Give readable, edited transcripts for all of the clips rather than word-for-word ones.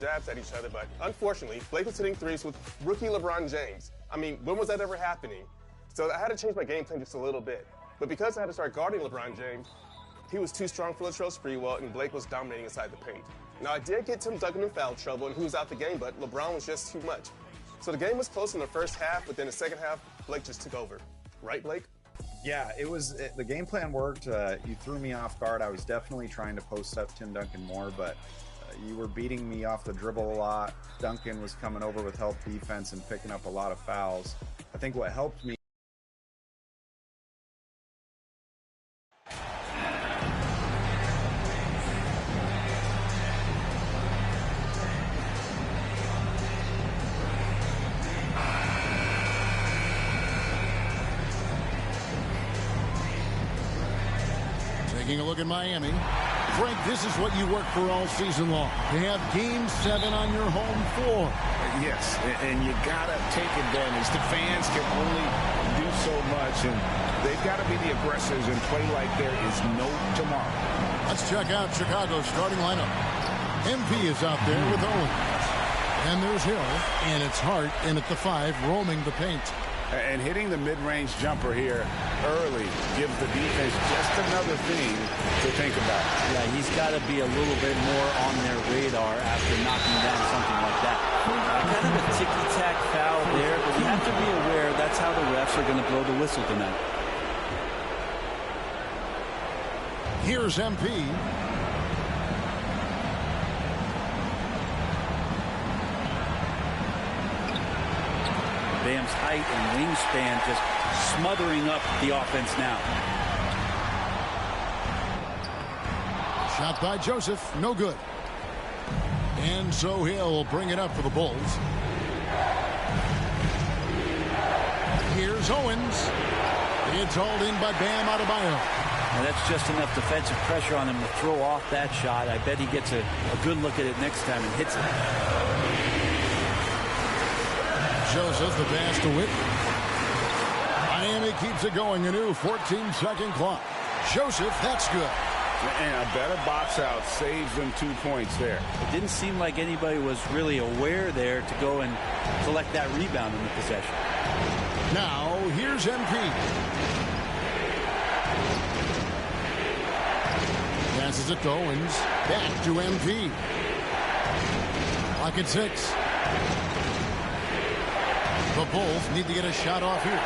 jabs at each other, but unfortunately, Blake was hitting threes with rookie LeBron James. I mean, when was that ever happening? So I had to change my game plan just a little bit. But because I had to start guarding LeBron James, he was too strong for Latrell Sprewell, and Blake was dominating inside the paint. Now, I did get Tim Duncan in foul trouble, and he was out the game, but LeBron was just too much. So the game was close in the first half, but then the second half, Blake just took over. Right, Blake? Yeah, the game plan worked. You threw me off guard. I was definitely trying to post up Tim Duncan more, but you were beating me off the dribble a lot. Duncan was coming over with help defense and picking up a lot of fouls. I think what helped me taking a look at Miami. Frank, this is what you work for all season long. To have Game 7 on your home floor. Yes, and you got to take advantage. The fans can only do so much, and they've got to be the aggressors and play like there is no tomorrow. Let's check out Chicago's starting lineup. MP is out there with Owens. And there's Hill, and it's Hart in at the 5, roaming the paint. And hitting the mid-range jumper here early gives the defense just another thing to think about. Yeah, he's got to be a little bit more on their radar after knocking down something like that. Kind of a ticky-tack foul there, but you have to be aware that's how the refs are going to blow the whistle tonight. Here's MP. Bam's height and wingspan just smothering up the offense now. Shot by Joseph, no good. And so he'll bring it up for the Bulls. Here's Owens. It's hauled in by Bam Adebayo. Now that's just enough defensive pressure on him to throw off that shot. I bet he gets a good look at it next time and hits it. Joseph, the pass to Whit. Miami keeps it going. A new 14-second clock. Joseph, that's good. And a better box out saves them 2 points there. It didn't seem like anybody was really aware there to go and collect that rebound in the possession. Now, here's MP. Passes it to Owens. Back to MP. Clock at 6. The Bulls need to get a shot off here.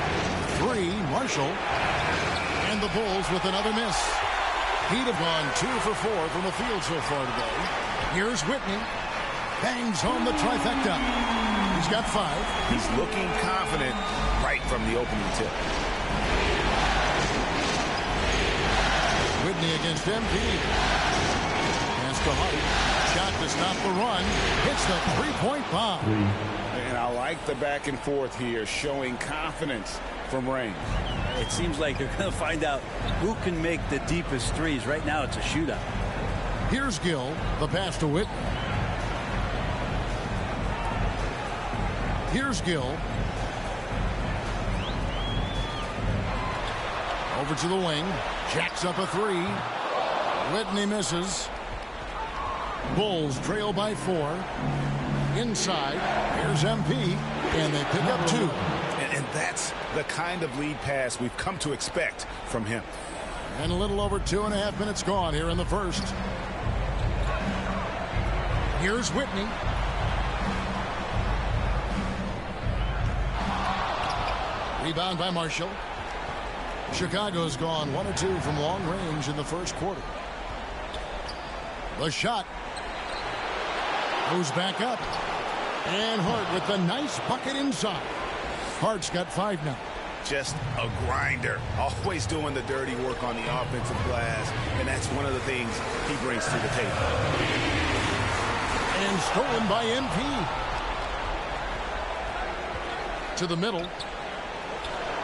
3, Marshall. And the Bulls with another miss. He'd have gone 2 for 4 from the field so far today. Here's Whitney. Bangs home the trifecta. He's got 5. He's looking confident right from the opening tip. Whitney against MP. Pass to Hart. Shot to stop the run. Hits the three-point bomb. And I like the back and forth here, showing confidence from Rain. It seems like they're going to find out who can make the deepest threes. Right now, it's a shootout. Here's Gill. The pass to Whitney. Here's Gill. Over to the wing. Jacks up a 3. Whitney misses. Bulls trail by 4. Inside, here's MP, and they pick up 2. And that's the kind of lead pass we've come to expect from him. And a little over 2.5 minutes gone here in the first. Here's Whitney. Rebound by Marshall. Chicago's gone 1 of 2 from long range in the first quarter. The shot goes back up. And Hart with the nice bucket inside. Hart's got 5 now. Just a grinder. Always doing the dirty work on the offensive glass. And that's one of the things he brings to the table. And stolen by MP. To the middle.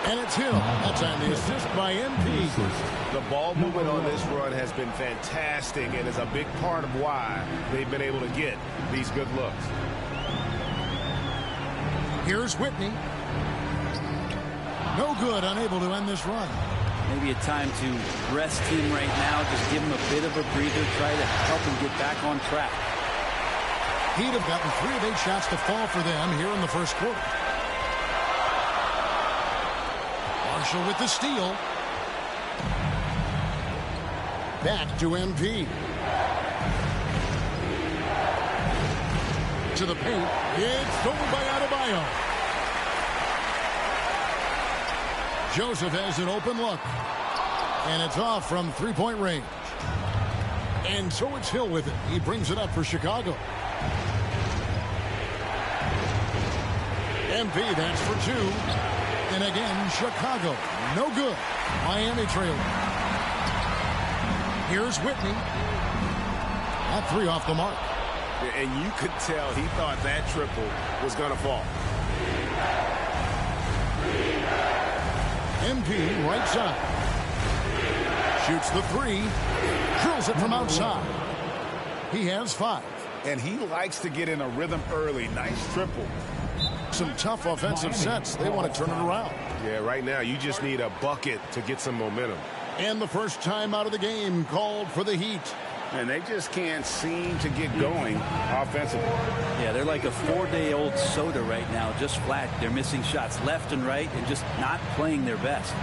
And it's Hill. That's on the assist by MP. The ball movement on this run has been fantastic and is a big part of why they've been able to get these good looks. Here's Whitney. No good, unable to end this run. Maybe a time to rest him right now. Just give him a bit of a breather. Try to help him get back on track. Heat have gotten 3 of 8 shots to fall for them here in the first quarter. Marshall with the steal. Back to MP. To the paint. It's stolen by Adebayo. Joseph has an open look. And it's off from three-point range. And so it's Hill with it. He brings it up for Chicago. MP, that's for 2. And again, Chicago. No good. Miami trailing. Here's Whitney. That 3 off the mark. And you could tell he thought that triple was going to fall. MP right side. Shoots the 3. Drills it from outside. He has 5. And he likes to get in a rhythm early. Nice triple. Some tough offensive sets. They want to turn it around. Yeah, right now you just need a bucket to get some momentum. And the first time out of the game called for the Heat. And they just can't seem to get going offensively. Yeah, they're like a 4-day-old soda right now, just flat. They're missing shots left and right and just not playing their best.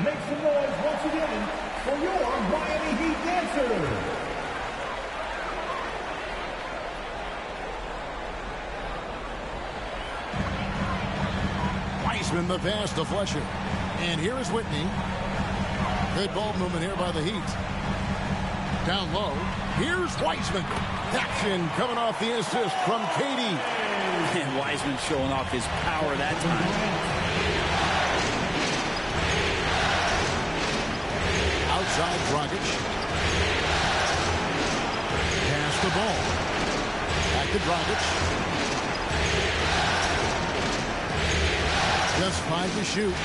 Make some noise once again for your Miami Heat dancers. Wiseman the pass to Fletcher. And here is Whitney. Good ball movement here by the Heat. Down low. Here's Wiseman. Action coming off the assist from KD. And Wiseman showing off his power that time. Outside Dragic. Pass the ball. Back to Dragic. Just 5 to shoot.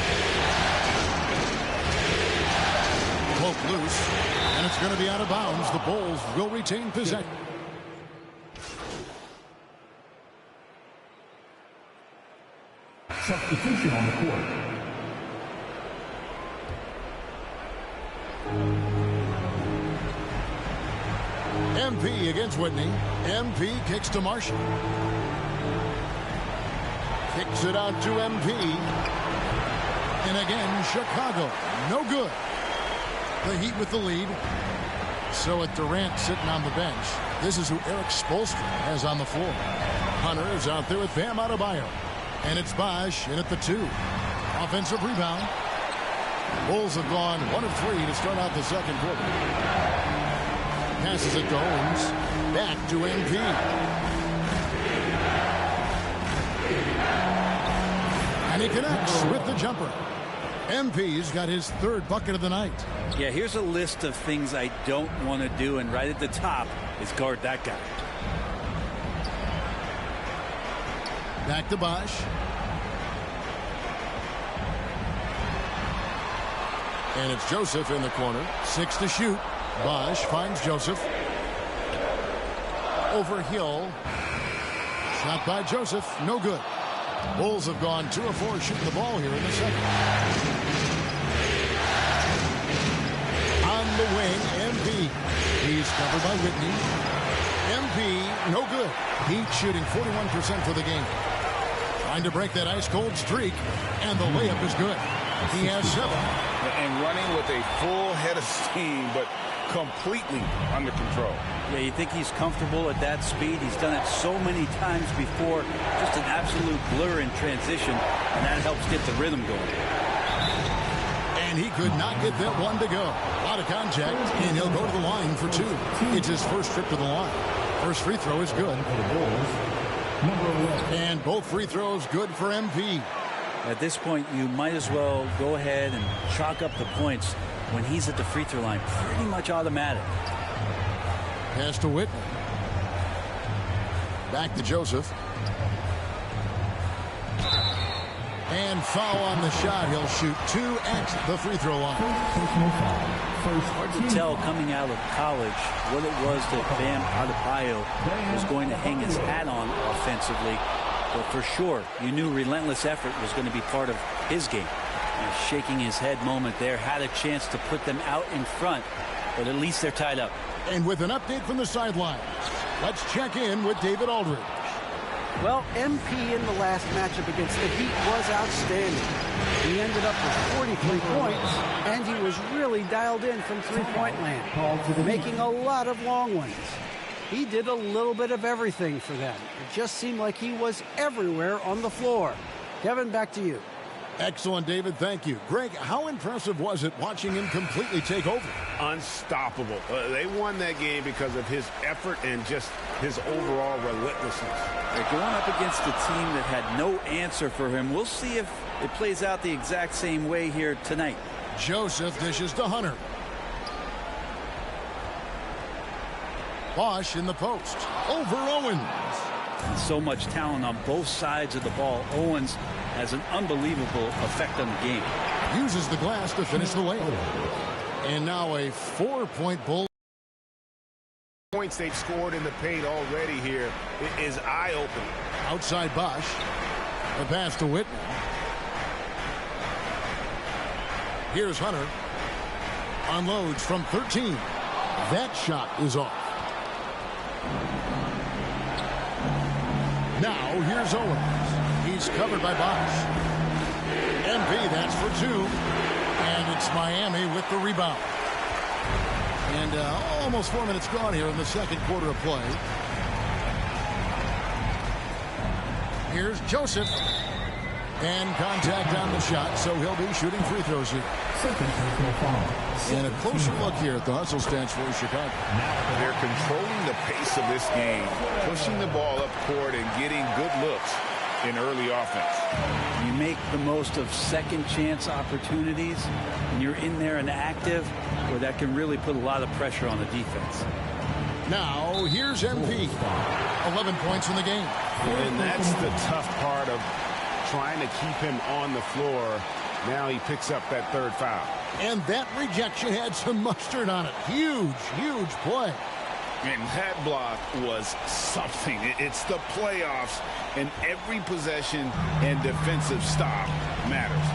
Poke loose. And it's going to be out of bounds. The Bulls will retain possession. Substitution on the court. MP against Whitney. MP kicks to Marshall. Kicks it out to MP. And again, Chicago. No good. The Heat with the lead. So with Durant sitting on the bench, this is who Eric Spoelstra has on the floor. Hunter is out there with Bam Adebayo. And it's Bosh in at the 2. Offensive rebound. Bulls have gone 1 of 3 to start out the second quarter. Passes it to Owens. Back to MP. And he connects with the jumper. MP's got his 3rd bucket of the night. Yeah, here's a list of things I don't want to do, and right at the top is guard that guy. Back to Bosh. And it's Joseph in the corner. 6 to shoot. Bosh finds Joseph. Over Hill. Shot by Joseph. No good. Bulls have gone 2 of 4 shooting the ball here in the second. On the wing, MP. He's covered by Whitney. MP, no good. Heat shooting 41% for the game. Trying to break that ice-cold streak, and the layup is good. He has 7. And running with a full head of steam, but completely under control. Yeah, you think he's comfortable at that speed. He's done it so many times before. Just an absolute blur in transition, and that helps get the rhythm going. And he could not get that one to go. Out of contact, and he'll go to the line for 2. It's his first trip to the line. First free throw is good. And both free throws good for MP. At this point, you might as well go ahead and chalk up the points when he's at the free throw line. Pretty much automatic. Pass to Whitney. Back to Joseph. And foul on the shot. He'll shoot 2 at the free throw line. Hard to tell coming out of college what it was that Bam Adebayo was going to hang his hat on offensively. But for sure, you knew relentless effort was going to be part of his game. And shaking his head moment there, had a chance to put them out in front, but at least they're tied up. And with an update from the sidelines, let's check in with David Aldridge. Well, MP in the last matchup against the Heat was outstanding. He ended up with 43 points, and he was really dialed in from three-point land, making a lot of long ones. He did a little bit of everything for them. It just seemed like he was everywhere on the floor. Kevin, back to you. Excellent, David. Thank you. Greg, how impressive was it watching him completely take over? Unstoppable. They won that game because of his effort and just his overall relentlessness. They're going up against a team that had no answer for him. We'll see if it plays out the exact same way here tonight. Joseph dishes to Hunter. Bosch in the post. Over Owens. And so much talent on both sides of the ball. Owens has an unbelievable effect on the game. Uses the glass to finish the layup. And now a 4-point bull. Points they've scored in the paint already here is eye-opening. Outside Bosch. The pass to Whitney. Here's Hunter. Unloads from 13. That shot is off. Now here's Owens. He's covered by Bosch. MP, that's for 2. And it's Miami with the rebound. And almost 4 minutes gone here in the second quarter of play. Here's Joseph. And contact on the shot, so he'll be shooting free throws here. And a closer look here at the hustle stance for Chicago. They're controlling the pace of this game, pushing the ball up court and getting good looks in early offense. You make the most of second chance opportunities, and you're in there and active, where that can really put a lot of pressure on the defense. Now, here's MP. 11 points in the game. And that's the tough part of trying to keep him on the floor. Now he picks up that third foul. And that rejection had some mustard on it. Huge, huge play. And that block was something. It's the playoffs, and every possession and defensive stop matters.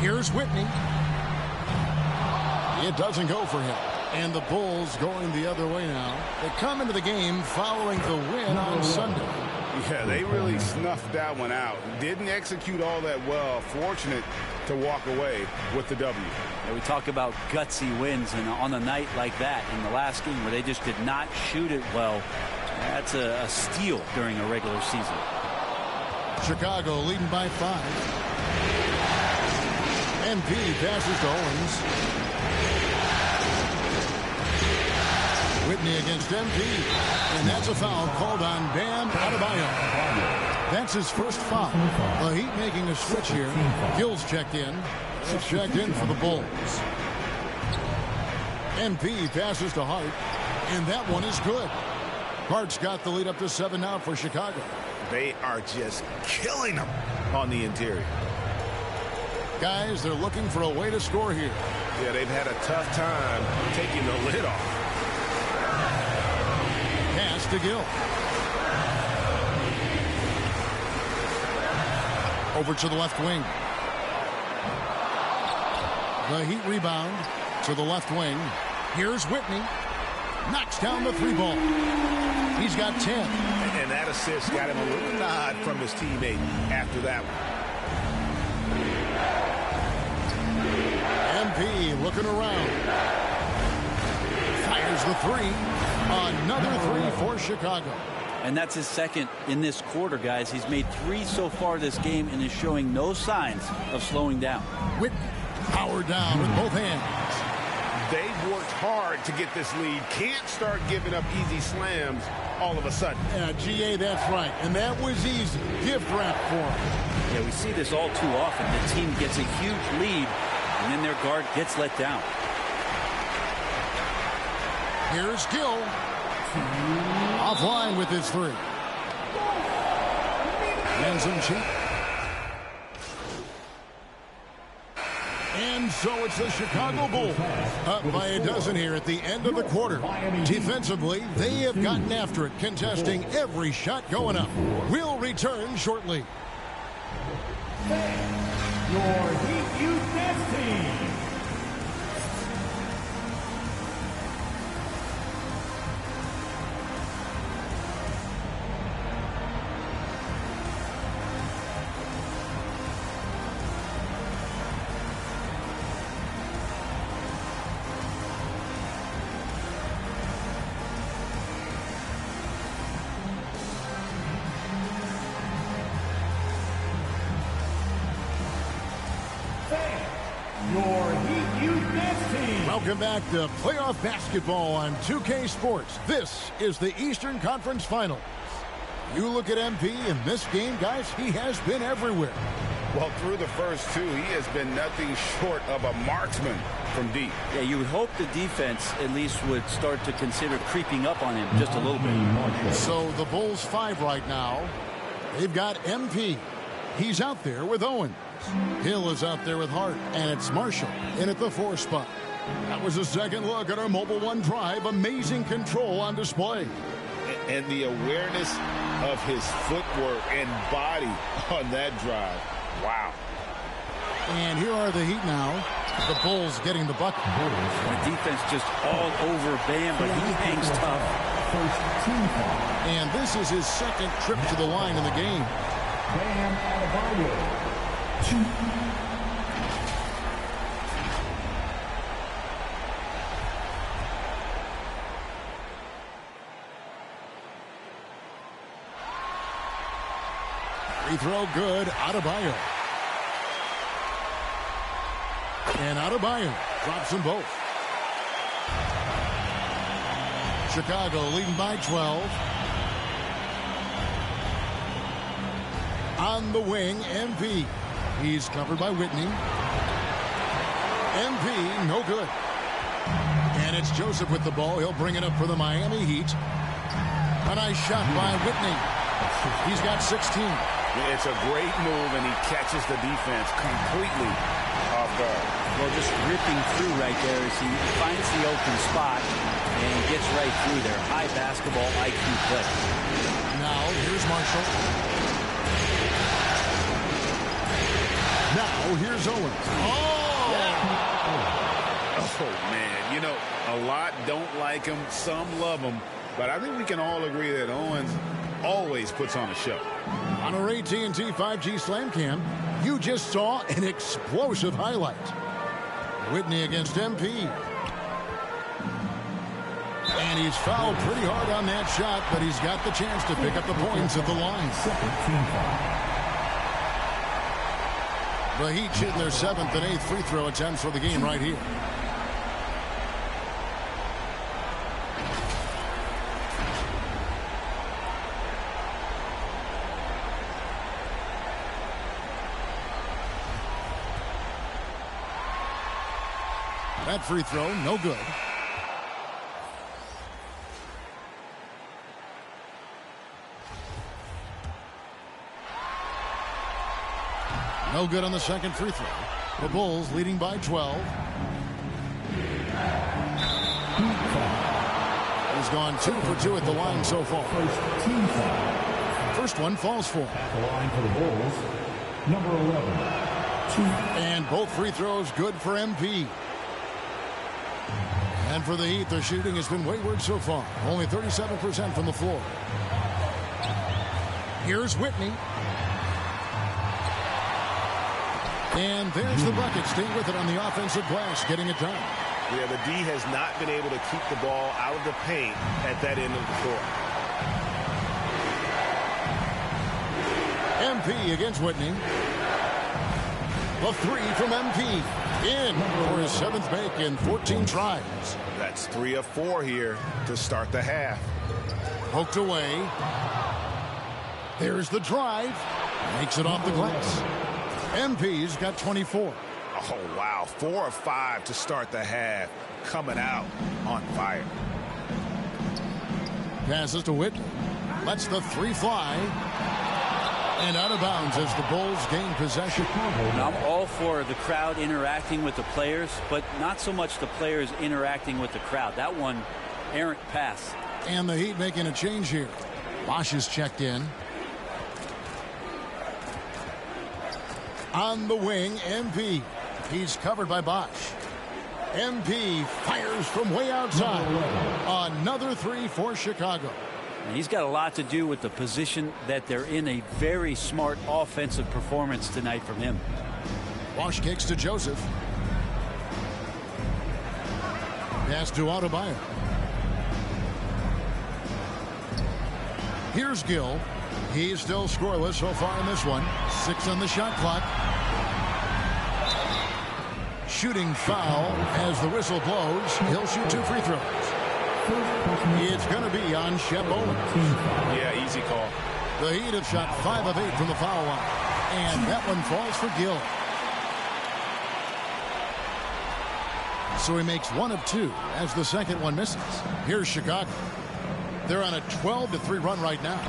Here's Whitney. It doesn't go for him. And the Bulls going the other way now. They come into the game following the win on Sunday. Yeah, they really snuffed that one out. Didn't execute all that well. Fortunate to walk away with the W. Yeah, we talk about gutsy wins, and on a night like that in the last game where they just did not shoot it well, that's a steal during a regular season. Chicago leading by 5. MP passes to Owens. Whitney against MP, and that's a foul called on Bam Adebayo. That's his first foul. The Heat making a switch here. Gill's checked in. It's checked in for the Bulls. MP passes to Hart, and that one is good. Hart's got the lead up to 7 now for Chicago. They are just killing them on the interior. Guys, they're looking for a way to score here. Yeah, they've had a tough time taking the lid off. Pass to Gill. Over to the left wing. The Heat rebound to the left wing. Here's Whitney. Knocks down the 3 ball. He's got 10. And that assist got him a little nod from his teammate after that one. MP looking around. Fires the 3. Another 3 for Chicago. And that's his second in this quarter, guys. He's made 3 so far this game and is showing no signs of slowing down. Whitney powered down with both hands. They've worked hard to get this lead. Can't start giving up easy slams all of a sudden. Yeah, GA, that's right. And that was easy. Gift wrap for him. Yeah, we see this all too often. The team gets a huge lead, and then their guard gets let down. Here's Gill. Offline with his 3. And some cheap. And so it's the Chicago Bulls up by a dozen here at the end of the quarter. Defensively, they have gotten after it, contesting every shot going up. We'll return shortly. Your Heat Youth Dance Team. Welcome back to playoff basketball on 2K Sports. This is the Eastern Conference Finals. You look at MP in this game, guys, he has been everywhere. Well, through the first two, he has been nothing short of a marksman from deep. Yeah, you would hope the defense at least would start to consider creeping up on him just a little bit. So the Bulls 5 right now. They've got MP. He's out there with Owens. Hill is out there with Hart, and it's Marshall in at the 4 spot. That was a second look at our Mobile One drive. Amazing control on display. And the awareness of his footwork and body on that drive. Wow. And here are the Heat now. The Bulls getting the bucket. The defense just all over Bam, but he hangs tough. And this is his second trip to the line in the game. Bam Adebayo. 2. Free throw good. Adebayo. And Adebayo drops them both. Chicago leading by 12. On the wing, MP. He's covered by Whitney. MP, no good. And it's Joseph with the ball. He'll bring it up for the Miami Heat. A nice shot by Whitney. He's got 16. It's a great move, and he catches the defense completely off guard. Well, just ripping through right there as he finds the open spot and gets right through there. High basketball IQ play. Now, here's Marshall. Now, here's Owens. Oh! Yeah. Oh, man. You know, a lot don't like him. Some love him. But I think we can all agree that Owens always puts on a show. On our AT&T 5G Slam Cam, you just saw an explosive highlight. Whitney against MP. And he's fouled pretty hard on that shot, but he's got the chance to pick up the points at the line. The Heat shooting their 7th and 8th free throw attempts for the game right here. That free throw, no good. No good on the second free throw. The Bulls leading by 12. He's gone 2 for 2 at the line so far. First team foul. First one falls for. At the line for the Bulls, number 11. 2. And both free throws good for MP. And for the Heat, their shooting has been wayward so far. Only 37% from the floor. Here's Whitney. And there's the bucket. Stay with it on the offensive glass, getting it done. Yeah, the D has not been able to keep the ball out of the paint at that end of the court. MP against Whitney. The 3 from MP. In for his 7th make in 14 tries. That's 3 of 4 here to start the half. Poked away. There's the drive. Makes it off the glass. MP's got 24. Oh, wow. 4 of 5 to start the half. Coming out on fire. Passes to Whitney. Lets the 3 fly. And out of bounds as the Bulls gain possession. Now, I'm all for the crowd interacting with the players, but not so much the players interacting with the crowd. That one, errant pass. And the Heat making a change here. Bosch is checked in. On the wing, MP. He's covered by Bosch. MP fires from way outside. Another three for Chicago. And he's got a lot to do with the position that they're in. A very smart offensive performance tonight from him. Bosch kicks to Joseph. Pass to Adebayo. Here's Gill. He's still scoreless so far in this one. 6 on the shot clock. Shooting foul as the whistle blows. He'll shoot 2 free throws. It's going to be on Shep Owens. Yeah, easy call. The Heat have shot 5 of 8 from the foul line. And that one falls for Gill. So he makes 1 of 2 as the second one misses. Here's Chicago. They're on a 12-3 run right now.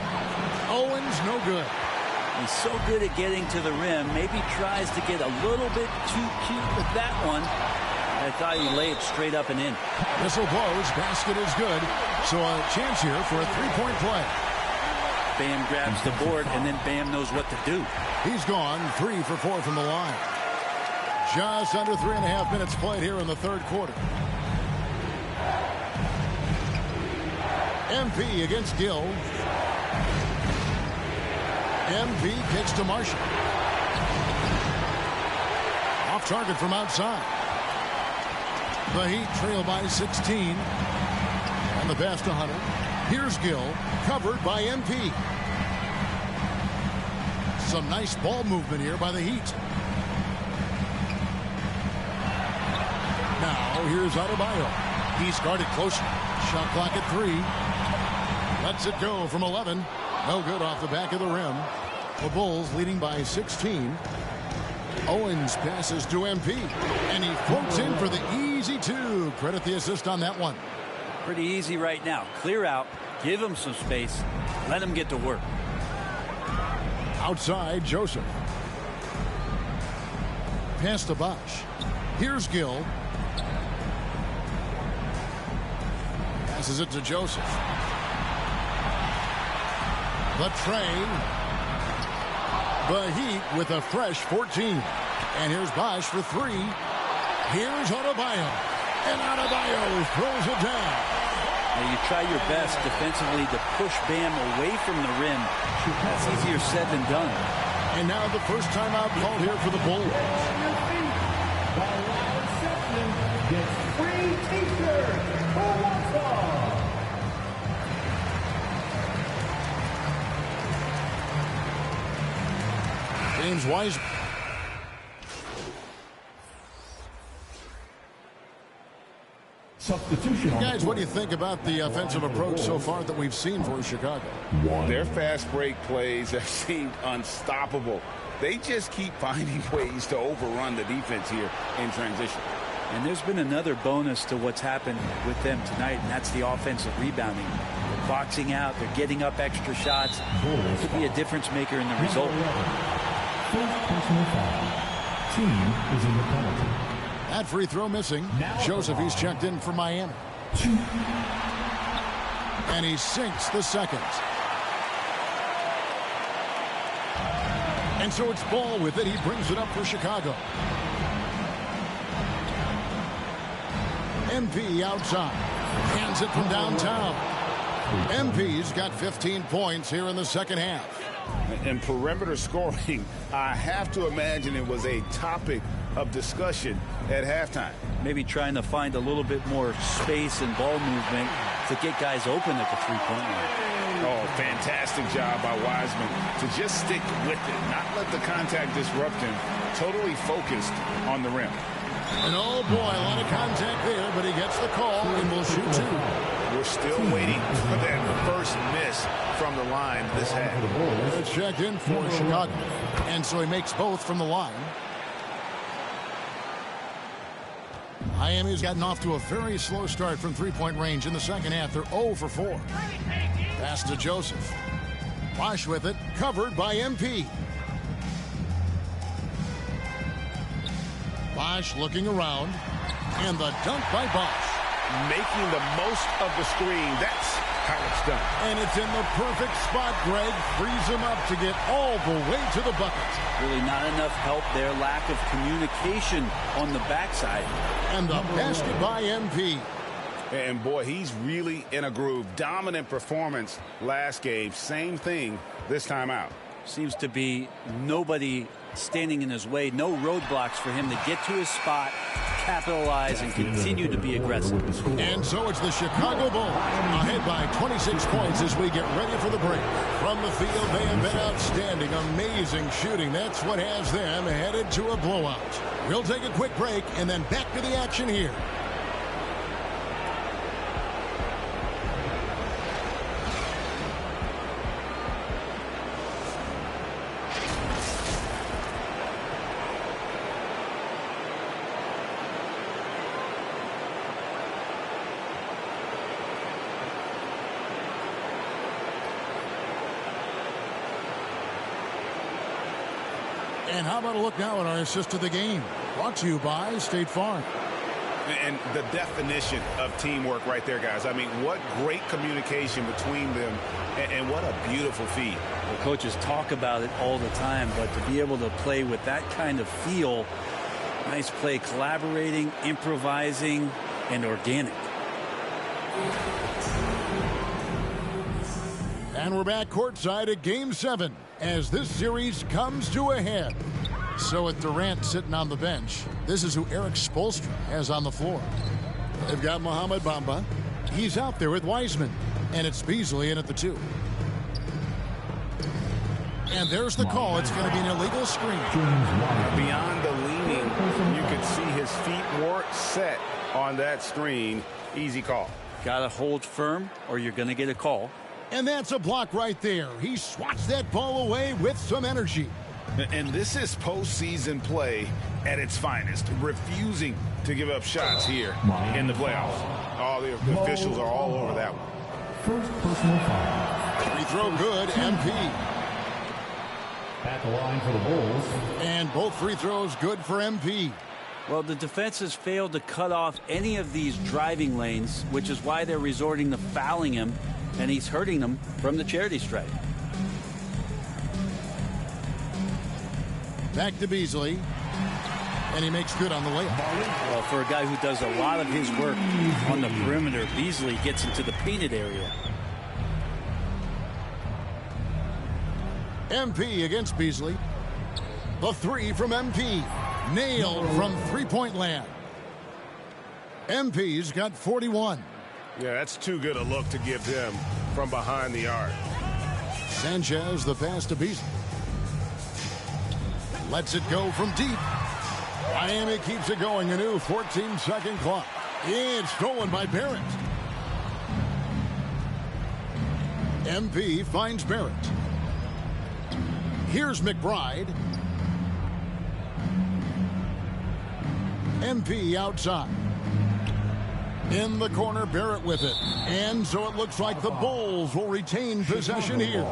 Owens no good. He's so good at getting to the rim. Maybe tries to get a little bit too cute with that one. I thought he laid it straight up and in. Whistle blows. Basket is good. So a chance here for a 3-point play. Bam grabs the board, and then Bam knows what to do. He's gone 3 for 4 from the line. Just under 3.5 minutes played here in the third quarter. MP against Gill. MP kicks to Marshall. Off target from outside. The Heat trail by 16. And the pass to Hunter. Here's Gill, covered by MP. Some nice ball movement here by the Heat. Now here's Adebayo. He's guarded closely. Shot clock at 3. Lets it go from 11. No good off the back of the rim. The Bulls leading by 16. Owens passes to MP. And he floats in for the easy 2. Credit the assist on that one. Pretty easy right now. Clear out. Give him some space. Let him get to work. Outside, Joseph. Pass to Bosch. Here's Gill. Passes it to Joseph. The train. The Heat with a fresh 14. And here's Bosch for 3. Here's Adebayo. And Adebayo throws it down. Now you try your best defensively to push Bam away from the rim. That's easier said than done. And now the first timeout called here for the Bulls. Gets free t-shirts for Wausau. James Wiseman. Substitution. Guys, what do you think about the offensive approach so far that we've seen for Chicago? Their fast break plays have seemed unstoppable. They just keep finding ways to overrun the defense here in transition. And there's been another bonus to what's happened with them tonight, and that's the offensive rebounding. They're boxing out. They're getting up extra shots. It could be a difference maker in the result. First personal foul. Team is in the penalty. That free throw missing. Joseph, he's checked in for Miami. 2. And he sinks the second. And so it's Ball with it. He brings it up for Chicago. MP outside. Hands it from downtown. MP's got 15 points here in the second half. And perimeter scoring, I have to imagine it was a topic of discussion at halftime. Maybe trying to find a little bit more space and ball movement to get guys open at the three-point line. Oh, fantastic job by Wiseman to just stick with it, not let the contact disrupt him. Totally focused on the rim. And oh boy, a lot of contact there, but he gets the call and will shoot 2. We're still waiting for that first miss from the line this half. It's checked in for Chicago. And so he makes both from the line. Miami's gotten off to a very slow start from three-point range in the second half. They're 0 for 4. Pass to Joseph. Bosch with it, covered by MP. Bosch looking around, and the dunk by Bosch. Making the most of the screen. That's how it's done. And it's in the perfect spot, Greg. Frees him up to get all the way to the bucket. Really not enough help there. Lack of communication on the backside. And the basket by MP. And boy, he's really in a groove. Dominant performance last game. Same thing this time out. Seems to be nobody standing in his way. No roadblocks for him to get to his spot, capitalize, and continue to be aggressive. And so it's the Chicago Bulls ahead by 26 points as we get ready for the break. From the field, they have been outstanding. Amazing shooting. That's what has them headed to a blowout. We'll take a quick break and then back to the action here. And how about a look now at our assist of the game? Brought to you by State Farm. And the definition of teamwork right there, guys. I mean, what great communication between them, and what a beautiful feed. Well, coaches talk about it all the time, but to be able to play with that kind of feel, nice play, collaborating, improvising, and organic. And we're back courtside at Game 7 as this series comes to a head. So with Durant sitting on the bench, this is who Eric Spoelstra has on the floor. They've got Mohamed Bamba. He's out there with Wiseman. And it's Beasley in at the 2. And there's the call. It's going to be an illegal screen. Beyond the leaning, you can see his feet weren't set on that screen. Easy call. Got to hold firm or you're going to get a call. And that's a block right there. He swats that ball away with some energy. And this is postseason play at its finest. Refusing to give up shots here in the playoffs. All the officials are all over that one. First personal foul. Free throw good, MP. At the line for the Bulls. And both free throws good for MP. Well, the defense has failed to cut off any of these driving lanes, which is why they're resorting to fouling him, and he's hurting them from the charity stripe. Back to Beasley. And he makes good on the layup. Well, for a guy who does a lot of his work on the perimeter, Beasley gets into the painted area. MP against Beasley. The 3 from MP. Nailed from three-point land. MP's got 41. Yeah, that's too good a look to give him from behind the arc. Sanchez, the pass to Beasley. Lets it go from deep. Miami keeps it going. A new 14-second clock. It's stolen by Barrett. MP finds Barrett. Here's McBride. MP outside. In the corner, Barrett with it. And so it looks like the Bulls will retain possession here.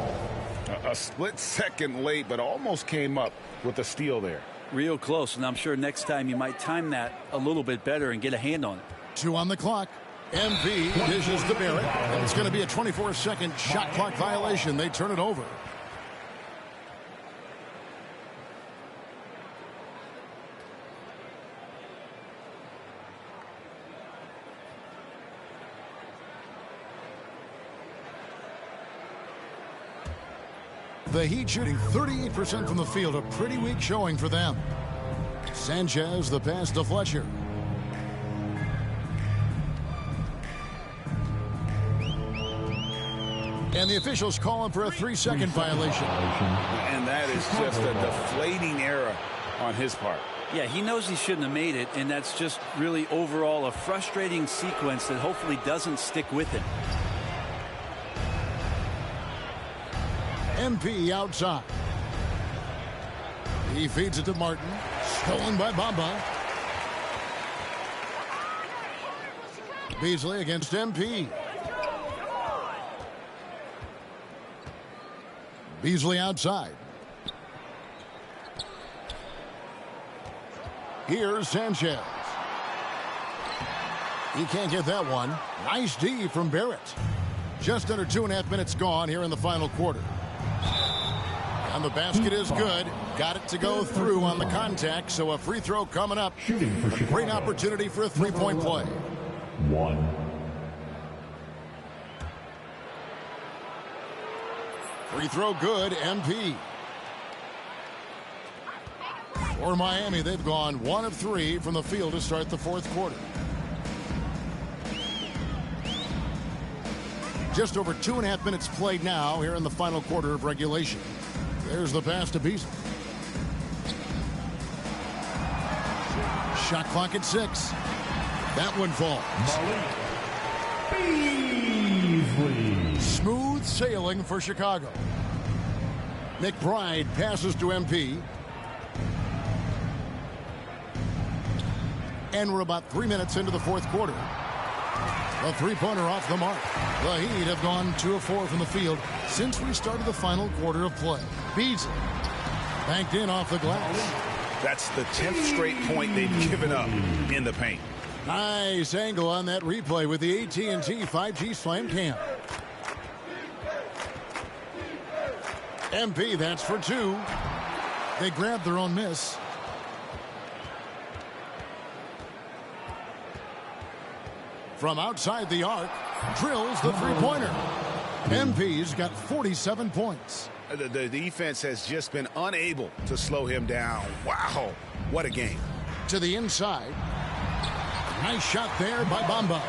A split second late, but almost came up with a steal there. Real close, and I'm sure next time you might time that a little bit better and get a hand on it. 2 on the clock. MP dishes to Barrett. And it's going to be a 24-second shot clock violation. They turn it over. The Heat shooting 38% from the field, a pretty weak showing for them. Sanchez, the pass to Fletcher. And the officials calling for a 3-second violation. And that is just a deflating error on his part. Yeah, he knows he shouldn't have made it, and that's just really overall a frustrating sequence that hopefully doesn't stick with him. MP outside. He feeds it to Martin. Stolen by Bamba. Beasley against MP. Beasley outside. Here's Sanchez. He can't get that one. Nice D from Barrett. Just under 2.5 minutes gone here in the final quarter. And the basket is good. Got it to go through on the contact, so a free throw coming up. A great opportunity for a three-point play. Free throw good, MP. For Miami, they've gone 1 of 3 from the field to start the fourth quarter. Just over 2.5 minutes played now here in the final quarter of regulation. There's the pass to Beasley. Shot clock at 6. That one falls. Beasley. Smooth sailing for Chicago. McBride passes to MP. And we're about 3 minutes into the fourth quarter. A three-pointer off the mark. The Heat have gone 2 of 4 from the field since we started the final quarter of play. Beasley banked in off the glass. That's the 10th straight point they've given up in the paint. Nice angle on that replay with the AT&T 5G Slam Cam. MP, that's for 2. They grabbed their own miss. From outside the arc, drills the three-pointer. MP's got 47 points. The defense has just been unable to slow him down. Wow, what a game. To the inside. Nice shot there by Bamba.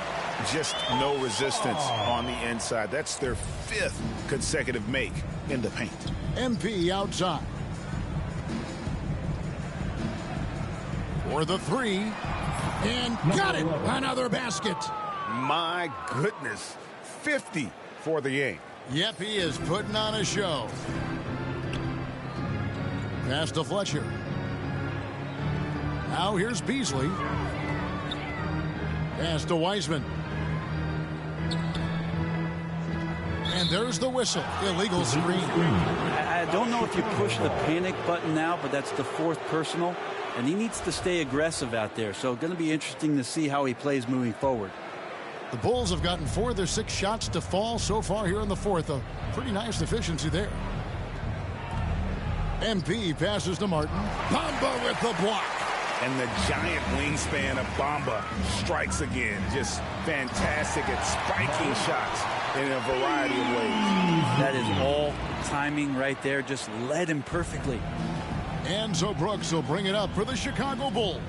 Just no resistance on the inside. That's their 5th consecutive make in the paint. MP outside. For the 3. And got it. Another basket. My goodness. 50 for the game. Yep, he is putting on a show. Pass to Fletcher. Now here's Beasley. Pass to Wiseman. And there's the whistle. Illegal screen. I don't know if you push the panic button now, but that's the 4th personal. And he needs to stay aggressive out there. So going to be interesting to see how he plays moving forward. The Bulls have gotten 4 of their 6 shots to fall so far here in the fourth. A pretty nice efficiency there. MP passes to Martin. Bamba with the block. And the giant wingspan of Bamba strikes again. Just fantastic at spiking shots in a variety of ways. That is all timing right there. Just led him perfectly. And so Brooks will bring it up for the Chicago Bulls.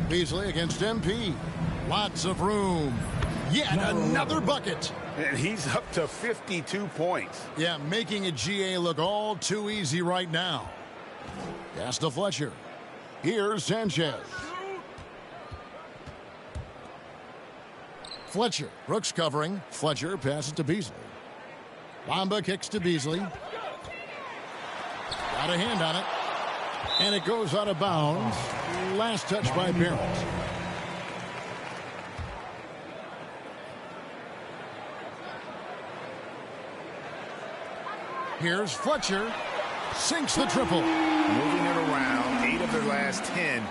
Beasley against MP. Lots of room. Yet another bucket. And he's up to 52 points. Yeah, making a GA look all too easy right now. Pass to Fletcher. Here's Sanchez. Fletcher. Brooks covering. Fletcher passes to Beasley. Bamba kicks to Beasley. Got a hand on it. And it goes out of bounds. Last touch by Barrett. Here's Fletcher. Sinks the triple. Moving it around. 8 of their last 10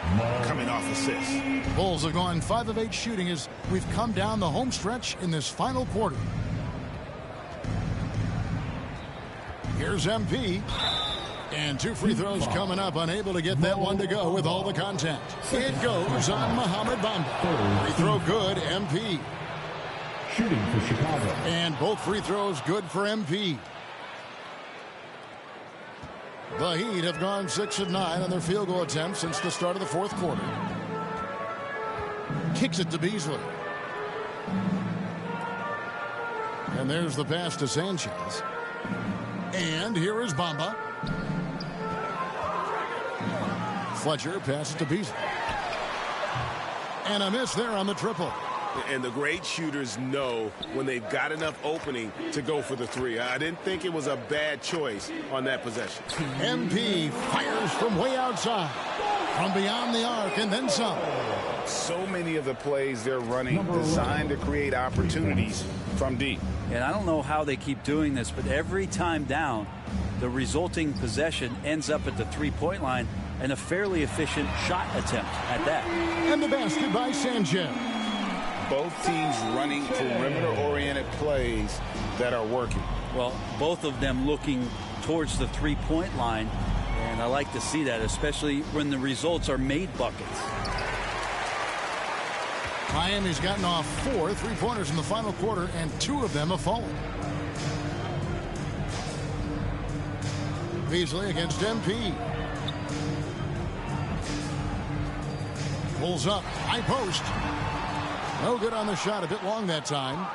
coming off assists. Bulls have gone 5 of 8 shooting as we've come down the home stretch in this final quarter. Here's MP. And 2 free throws coming up. Unable to get that one to go with all the contact. It goes on Mohamed Bamba. Free throw good, MP. Shooting for Chicago. And both free throws good for MP. The Heat have gone 6 of 9 on their field goal attempts since the start of the fourth quarter. Kicks it to Beasley. And there's the pass to Sanchez. And here is Bamba. Fletcher passes to Beasley. And a miss there on the triple. And the great shooters know when they've got enough opening to go for the 3. I didn't think it was a bad choice on that possession. MP fires from way outside. From beyond the arc and then some. So many of the plays they're running designed to create opportunities from deep. And I don't know how they keep doing this, but every time down, the resulting possession ends up at the three-point line, and a fairly efficient shot attempt at that. And the basket by Sanjay. Both teams running perimeter-oriented plays that are working. Well, both of them looking towards the three-point line, and I like to see that, especially when the results are made buckets. Miami's gotten off 4 3-pointers in the final quarter, and 2 of them have fallen. Beasley against MP. Pulls up, high post. No good on the shot, a bit long that time.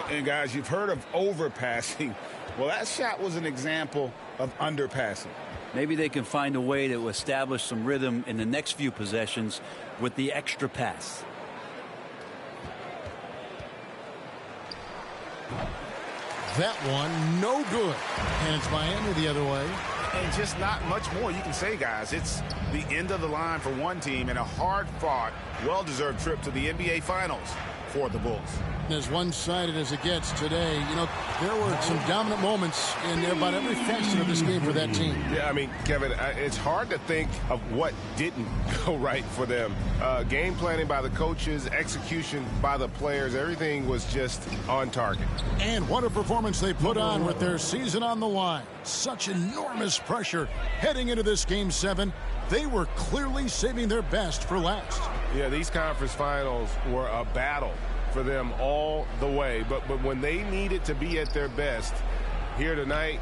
And guys, you've heard of overpassing. Well, that shot was an example of underpassing. Maybe they can find a way to establish some rhythm in the next few possessions with the extra pass. That one, no good. And it's Miami the other way. And just not much more you can say, guys. It's the end of the line for one team and a hard-fought, well-deserved trip to the NBA Finals for the Bulls. As one-sided as it gets today, you know, there were some dominant moments in about every facet of this game for that team. Yeah, I mean, Kevin, it's hard to think of what didn't go right for them. Game planning by the coaches, execution by the players, everything was just on target. And what a performance they put on with their season on the line. Such enormous pressure heading into this Game 7. They were clearly saving their best for last. Yeah, these conference finals were a battle for them all the way. But when they needed to be at their best here tonight,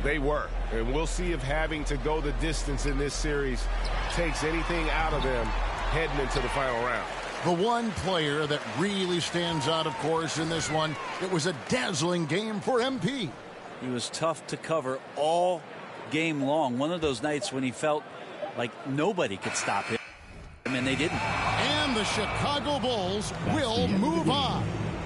they were. And we'll see if having to go the distance in this series takes anything out of them heading into the final round. The one player that really stands out, of course, in this one, it was a dazzling game for MP. He was tough to cover all game long. One of those nights when he felt like nobody could stop him, and they didn't. And the Chicago Bulls will move on.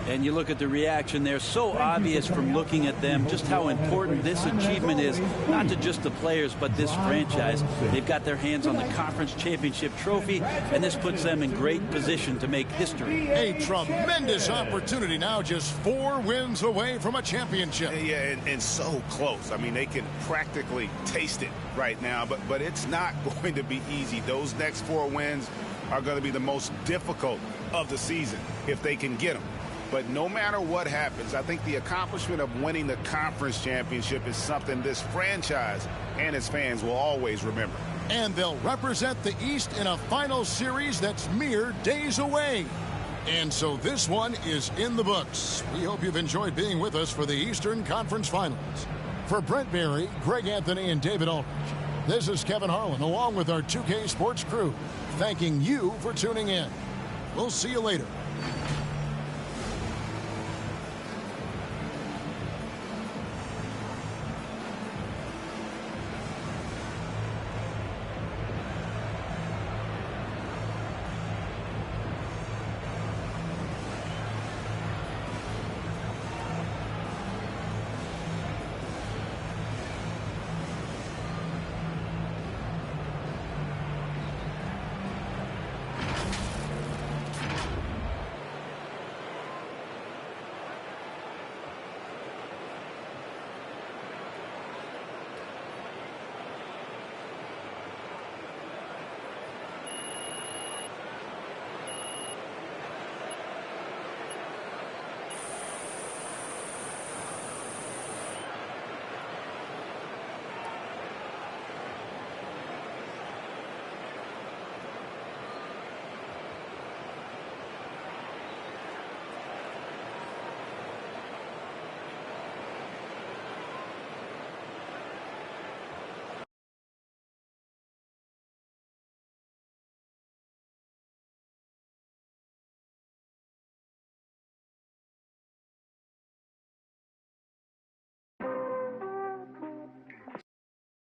And you look at the reaction there, so obvious from looking at them just how important this achievement is, not to just the players, but this franchise. They've got their hands on the conference championship trophy, and this puts them in great position to make history. A tremendous opportunity now, just 4 wins away from a championship. Yeah, and so close. I mean, they can practically taste it right now, but it's not going to be easy. Those next 4 wins are going to be the most difficult of the season if they can get them. But no matter what happens, I think the accomplishment of winning the conference championship is something this franchise and its fans will always remember. And they'll represent the East in a final series that's mere days away. And so this one is in the books. We hope you've enjoyed being with us for the Eastern Conference Finals. For Brent Barry, Greg Anthony, and David Aldridge, this is Kevin Harlan along with our 2K Sports crew, thanking you for tuning in. We'll see you later.